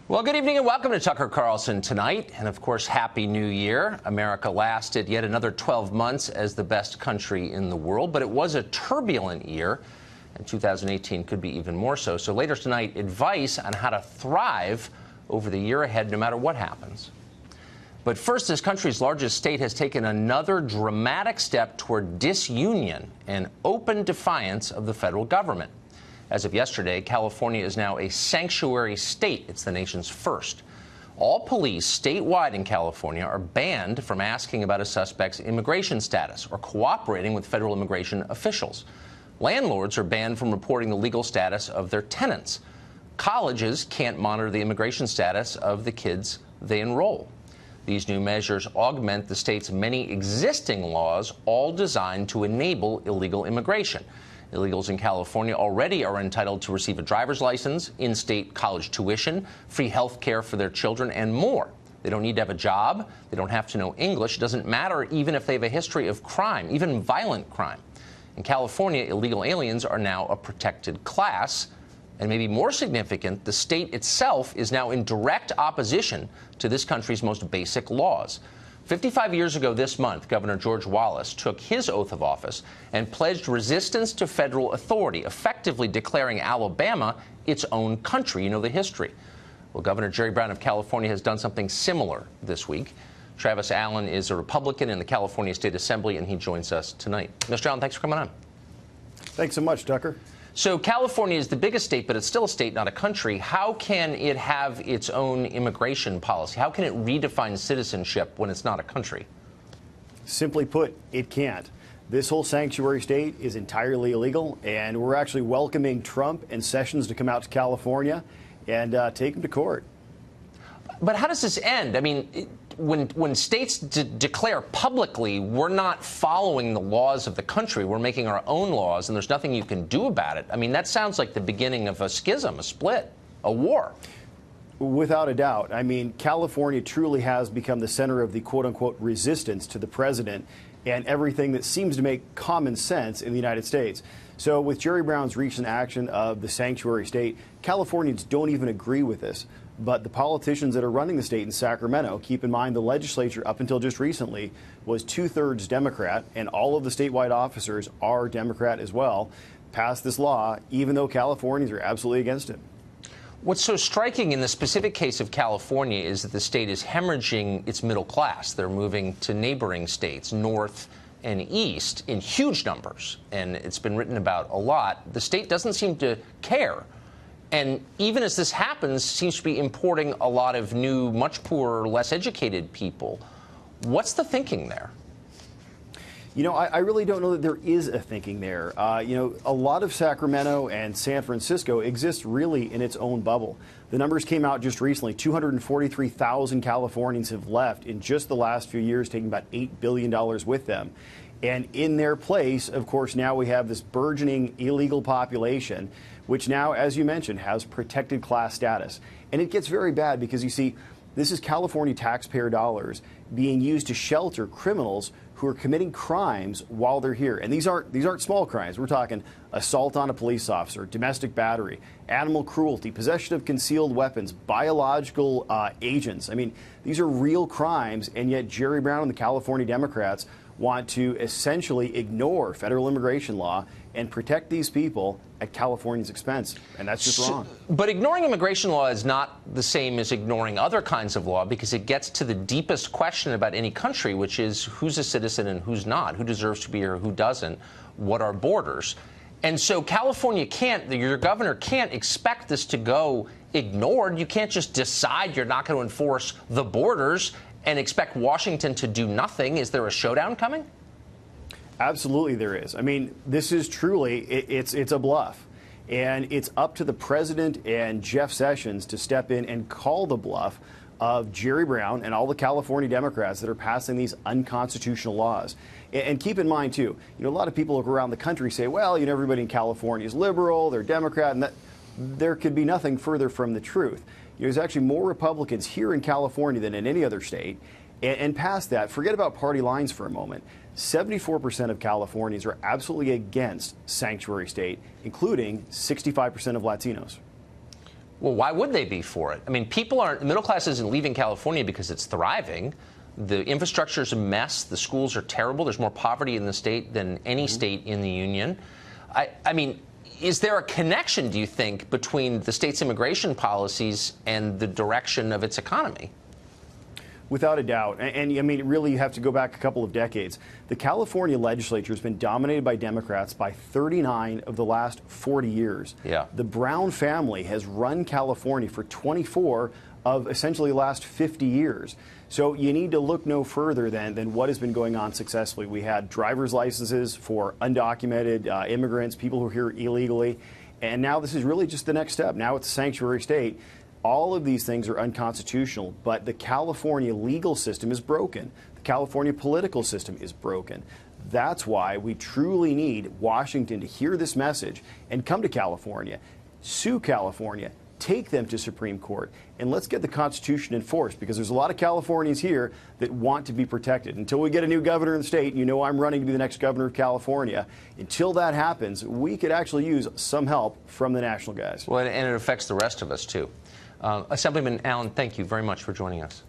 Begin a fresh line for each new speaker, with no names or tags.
Well, good evening and welcome to Tucker Carlson tonight. And of course, Happy New Year. America lasted yet another 12 months as the best country in the world, but it was a turbulent year, and 2018 could be even more so. So later tonight, advice on how to thrive over the year ahead, no matter what happens. But first, this country's largest state has taken another dramatic step toward disunion and open defiance of the federal government. As of yesterday, California is now a sanctuary state. It's the nation's first. All police statewide in California are banned from asking about a suspect's immigration status or cooperating with federal immigration officials. Landlords are banned from reporting the legal status of their tenants. Colleges can't monitor the immigration status of the kids they enroll. These new measures augment the state's many existing laws, all designed to enable illegal immigration. Illegals in California already are entitled to receive a driver's license, in-state college tuition, free health care for their children, and more. They don't need to have a job. They don't have to know English. It doesn't matter even if they have a history of crime, even violent crime. In California, illegal aliens are now a protected class. And maybe more significant, the state itself is now in direct opposition to this country's most basic laws. 55 years ago this month, Governor George Wallace took his oath of office and pledged resistance to federal authority, effectively declaring Alabama its own country. You know the history. Well, Governor Jerry Brown of California has done something similar this week. Travis Allen is a Republican in the California State Assembly, and he joins us tonight. Mr. Allen, thanks for coming on.
Thanks so much, Tucker.
So California is the biggest state, but it's still a state, not a country. How can it have its own immigration policy? How can it redefine citizenship when it's not a country?
Simply put, it can't. This whole sanctuary state is entirely illegal, and we're actually welcoming Trump and Sessions to come out to California and take them to court.
But how does this end? I mean, when states declare publicly, we're not following the laws of the country, we're making our own laws, and there's nothing you can do about it. I mean, that sounds like the beginning of a schism, a split, a war.
Without a doubt. I mean, California truly has become the center of the quote-unquote resistance to the president and everything that seems to make common sense in the United States. So with Jerry Brown's recent action of the sanctuary state, Californians don't even agree with this. But the politicians that are running the state in Sacramento, keep in mind the legislature up until just recently was 2/3 Democrat, and all of the statewide officers are Democrat as well, passed this law, even though Californians are absolutely against it.
What's so striking in the specific case of California is that the state is hemorrhaging its middle class. They're moving to neighboring states, north and east, in huge numbers. And it's been written about a lot. The state doesn't seem to care. And even as this happens, seems to be importing a lot of new, much poorer, less educated people. What's the thinking there?
You know, I really don't know that there is a thinking there. You know, a lot of Sacramento and San Francisco exists really in its own bubble. The numbers came out just recently. 243,000 Californians have left in just the last few years, taking about $8 billion with them. And in their place, of course, now we have this burgeoning illegal population, which now, as you mentioned, has protected class status. And it gets very bad because, you see, this is California taxpayer dollars being used to shelter criminals who are committing crimes while they're here. And these aren't small crimes. We're talking assault on a police officer, domestic battery, animal cruelty, possession of concealed weapons, biological agents. I mean, these are real crimes, and yet Jerry Brown and the California Democrats want to essentially ignore federal immigration law and protect these people at California's expense. And that's just wrong.
But ignoring immigration law is not the same as ignoring other kinds of law, because it gets to the deepest question about any country, which is who's a citizen and who's not, who deserves to be here, who doesn't, what are borders. And so California can't, your governor can't expect this to go ignored. You can't just decide you're not going to enforce the borders and expect Washington to do nothing. Is there a showdown coming?
Absolutely there is. I mean, this is truly, it's a bluff. And it's up to the president and Jeff Sessions to step in and call the bluff of Jerry Brown and all the California Democrats that are passing these unconstitutional laws. And keep in mind, too, you know, a lot of people around the country say, well, you know, everybody in California is liberal, they're Democrat, and that there could be nothing further from the truth. There's actually more Republicans here in California than in any other state. And past that, forget about party lines for a moment. 74% of Californians are absolutely against sanctuary state, including 65% of Latinos.
Well, why would they be for it? I mean, the middle class isn't leaving California because it's thriving. The infrastructure is a mess. The schools are terrible. There's more poverty in the state than any state in the union. I mean, is there a connection, do you think, between the state's immigration policies and the direction of its economy?
Without a doubt. And I mean, really, you have to go back a couple of decades. The California legislature has been dominated by Democrats by 39 of the last 40 years.
Yeah.
The Brown family has run California for 24 of essentially the last 50 years. So you need to look no further than what has been going on successfully. We had driver's licenses for undocumented immigrants, people who are here illegally. And now this is really just the next step. Now it's a sanctuary state. All of these things are unconstitutional, but the California legal system is broken. The California political system is broken. That's why we truly need Washington to hear this message and come to California, sue California, take them to Supreme Court, and let's get the Constitution enforced, because there's a lot of Californians here that want to be protected. Until we get a new governor in the state, and you know I'm running to be the next governor of California, until that happens, we could actually use some help from the national guys.
Well, and it affects the rest of us, too. Assemblyman Allen, thank you very much for joining us.